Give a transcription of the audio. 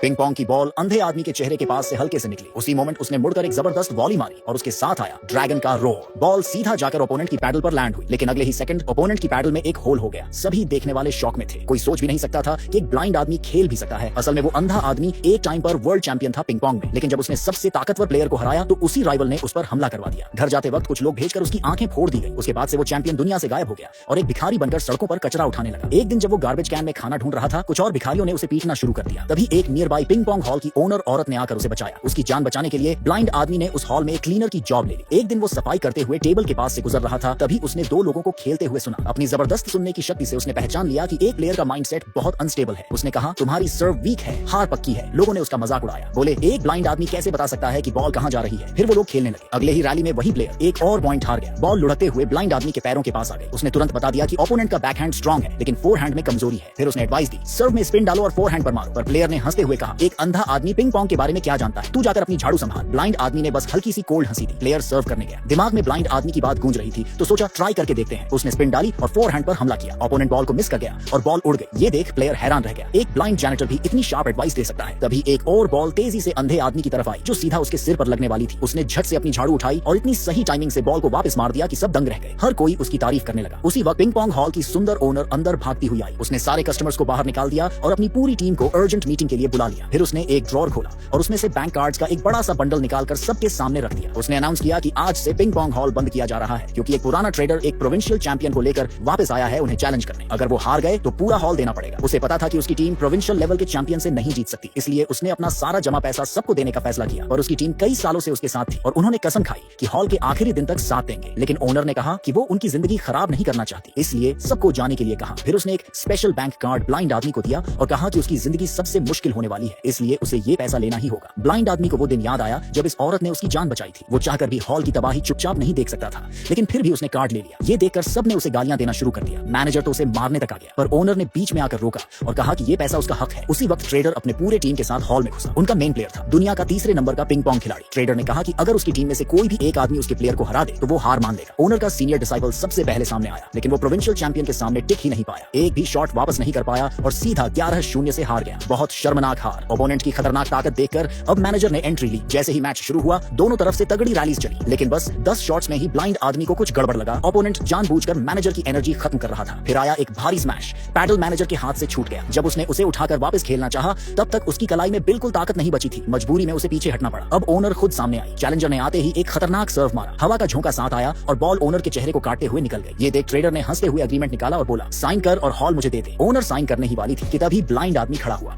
Ping pong की ball अंधे आदमी के चेहरे के पास से हल्के से निकली। उसी मोमेंट उसने मुड़कर एक जबरदस्त वॉली मारी और उसके साथ आया ड्रैगन का रोर। बॉल सीधा जाकर ओपोनेंट की पैडल पर लैंड हुई, लेकिन अगले ही सेकंड ओपोनेंट की पैडल में एक होल हो गया। सभी देखने वाले शॉक में थे। कोई सोच भी नहीं सकता था कि एक ब्लाइंड आदमी खेल भी सकता है। असल में वो अंधा आदमी एक टाइम पर वर्ल्ड चैंपियन था पिंग पोंग में, लेकिन जब उसने सबसे ताकतवर प्लेयर को हराया तो उसी राइवल ने उस पर हमला करवा दिया। घर जाते वक्त कुछ लोग भेजकर उसकी आंखें फोड़ दी गई। उसके बाद से वो चैंपियन दुनिया से गायब हो गया और एक भिखारी बनकर सड़कों पर कचरा उठाने लगा। एक दिन जब वो गार्बेज कैन में खाना ढूंढ रहा था, कुछ और भिखारियों ने उसे पीटना शुरू कर दिया। तभी एक near by ping pong hall की ओनर औरत ने आकर उसे बचाया। उसकी जान बचाने के लिए ब्लाइंड आदमी ने उस हॉल में एक क्लीनर की जॉब ले ली। एक दिन वो सफाई करते हुए टेबल के पास से गुजर रहा था, तभी उसने दो लोगों को खेलते हुए सुना। अपनी जबरदस्त सुनने की शक्ति से उसने पहचान लिया कि एक प्लेयर का माइंडसेट बहुत अनस्टेबल है। उसने कहा, तुम्हारी सर्व वीक है, हार पक्की है। लोगों ने उसका मजाक उड़ाया, बोले एक ब्लाइंड आदमी कैसे बता सकता है कि बॉल कहां जा रही है। फिर वो लोग खेलने लगे। अगले ही रैली में वही प्लेयर एक और पॉइंट हार गया। बॉल लुढ़कते हुए ब्लाइंड आदमी के पैरों के पास आ गई। उसने तुरंत बता दिया कि ओपोनेंट का बैकहैंड स्ट्रांग है, लेकिन फोरहैंड में कमजोरी है। फिर उसने एडवाइस दी, सर्व में स्पिन डालो और फोरहैंड पर मारो। पर प्लेयर ने हंसते हुए कहा, एक अंधा आदमी पिंग पोंग के बारे में क्या जानता है, तू जाकर अपनी झाड़ू संभाल। ब्लाइंड आदमी ने बस हल्की सी कोल्ड हंसी दी। प्लेयर सर्व करने गया। दिमाग में ब्लाइंड आदमी की बात गूंज रही थी, तो सोचा ट्राई करके देखते हैं। उसने स्पिन डाली और फोरहैंड पर हमला किया। ओपोनेंट बॉल को मिस कर गया और बॉल उड़ गई। ये देख प्लेयर हैरान रह गया। एक ब्लाइंड जैनिटर भी इतनी शार्प एडवाइस दे सकता है। तभी एक और बॉल तेजी से अंधे आदमी की तरफ आई, जो सीधा उसके सिर पर लगने वाली थी। उसने झट से अपनी झाड़ू उठाई और इतनी सही टाइमिंग से बॉल को वापस मार दिया कि सब दंग रह गए। हर कोई उसकी तारीफ करने लगा। उसी वक्त पिंग पोंग हॉल की सुंदर ओनर अंदर भागती हुई आई। उसने सारे कस्टमर्स को बाहर निकाल दिया और अपनी पूरी टीम को अर्जेंट मीटिंग के लिए बुला लिया। फिर उसने एक ड्रॉर खोला और उसमें से बैंक कार्ड्स का एक बड़ा सा बंडल निकालकर सबके सामने रख दिया। उसने अनाउंस किया कि आज से पिंग पोंग हॉल बंद किया जा रहा है, क्योंकि एक पुराना ट्रेडर एक प्रोविंशियल चैंपियन को लेकर वापस आया है उन्हें चैलेंज करने। अगर वो हार गए तो पूरा हॉल देना पड़ेगा। उसे पता था कि उसकी टीम प्रोविंशियल लेवल के चैंपियन से नहीं जीत सकती, इसलिए उसने अपना सारा जमा पैसा सबको देने का फैसला किया। और उसकी टीम कई सालों से उसके साथ थी और उन्होंने कसम खाई कि हॉल के आखिरी दिन तक साथ देंगे। लेकिन ओनर ने कहा कि वो उनकी जिंदगी खराब नहीं करना चाहती, इसलिए सबको जाने के लिए कहा। फिर उसने एक स्पेशल बैंक कार्ड ब्लाइंड आदमी को दिया और कहा कि उसकी जिंदगी सबसे मुश्किल होने वाली है, इसलिए उसे ये पैसा लेना ही होगा। ब्लाइंड आदमी को वो दिन याद आया जब इस औरत ने उसकी जान बचाई थी। वो चाहकर भी हॉल की तबाही चुपचाप नहीं देख सकता था, लेकिन फिर भी उसने कार्ड ले लिया। ये देखकर सबने उसे गालियां देना शुरू कर दिया। मैनेजर तो उसे मारने तक आ गया, पर ओनर ने बीच में आकर रोका और कहा कि ये पैसा उसका हक है। उसी वक्त ट्रेडर अपने पूरे टीम के साथ हॉल में घुसा। उनका मेन प्लेयर था दुनिया का तीसरे नंबर का पिंग पोंग खिलाड़ी। ट्रेडर ने कहा कि अगर उसकी टीम में से कोई भी एक आदमी उसके प्लेयर को हरा दे तो वो हार मान लेगा। ओनर का सीनियर डिसाइपल सबसे पहले सामने आया, लेकिन वो प्रोविंशियल चैंपियन के सामने टिक ही नहीं पाया। एक भी शॉट वापस नहीं कर पाया और सीधा 11-0 से हार गया। बहुत शर्मनाक हार। ओपोनेंट की खतरनाक ताकत देखकर अब मैनेजर ने एंट्री ली। जैसे ही मैच शुरू हुआ, दोनों तरफ से तगड़ी रैलीज चली, लेकिन बस 10 शॉट्स में ही ब्लाइंड आदमी को कुछ गड़बड़ लगा। ओपोनेंट जानबूझकर मैनेजर की एनर्जी खत्म कर रहा था। फिर आया एक भारी स्मैश। पैडल मैनेजर के हाथ से छूट गया। जब उसने उसे उठाकर वापस खेलना चाहा, तब तक उसकी कलाई में बिल्कुल ताकत नहीं बची थी। मजबूरी में उसे पीछे हटना पड़ा। अब ओनर खुद सामने आई। चैलेंजर ने आते ही एक खतरनाक सर्व मारा। हवा का झोंका साथ आया और बॉल ओनर के चेहरे को काटते हुए निकल गई। ये देख ट्रेडर ने हंसते हुए एग्रीमेंट निकाला और बोला, साइन कर और हॉल मुझे दे दे। ओनर साइन करने ही वाली थी कि तभी ब्लाइंड आदमी खड़ा हुआ।